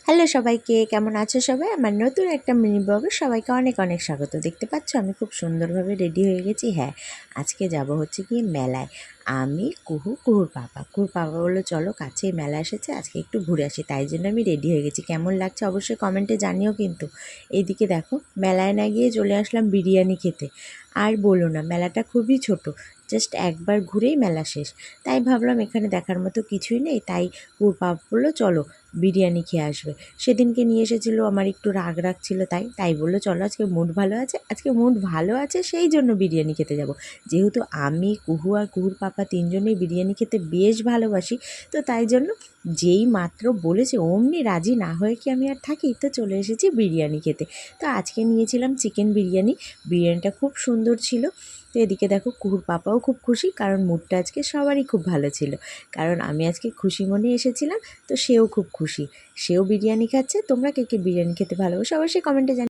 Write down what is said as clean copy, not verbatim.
Hello সবাইকে, কেমন আছো সবাই? আমার নতুন একটা মিনি ব্লগে সবাইকে অনেক অনেক স্বাগত। দেখতে পাচ্ছ আমি খুব সুন্দরভাবে রেডি হয়ে গেছি। হ্যাঁ, আজকে যাব হচ্ছে কি মেলায়। আমি কুহুর পাপা বললো চলো, কাছেই মেলা এসেছে, আজকে একটু ঘুরে আসি। তাই জন্য আমি রেডি হয়ে গেছি। কেমন লাগছে অবশ্যই কমেন্টে জানিও কিন্তু। এইদিকে দেখো, মেলায় না গিয়ে চলে আসলাম বিরিয়ানি খেতে। আর বলো না, মেলাটা খুবই ছোট, জাস্ট একবার ঘুরেই মেলা শেষ। তাই ভাবলাম এখানে দেখার মতো কিছুই নেই, তাই পাপা বললো চলো বিরিয়ানি খেয়ে আসবে। সেদিনকে নিয়ে এসেছিলো, আমার একটু রাগ ছিল, তাই বললো চলো আজকে মুড ভালো আছে সেই জন্য বিরিয়ানি খেতে যাব। যেহেতু আমি আর কুহুর পাপা তিনজনেই বিরিয়ানি খেতে বেশ ভালোবাসি, তো তাই জন্য যেই মাত্র বলেছে অমনি রাজি না হয়ে কি আমি আর থাকি, তো চলে এসেছি বিরিয়ানি খেতে। তো আজকে নিয়েছিলাম চিকেন বিরিয়ানি। বিরিয়ানিটা খুব সুন্দর ছিল। তো এদিকে দেখো, কুহুর পাপাও খুব খুশি, কারণ মুডটা আজকে সবারই খুব ভালো ছিল, কারণ আমি আজকে খুশি মনে এসেছিলাম। তো সেও খুব খুশি, সেও বিরিয়ানি খাচ্ছে। তোমরা কে কে বিরিয়ানি খেতে ভালোবাসো অবশ্যই কমেন্টে জানিও।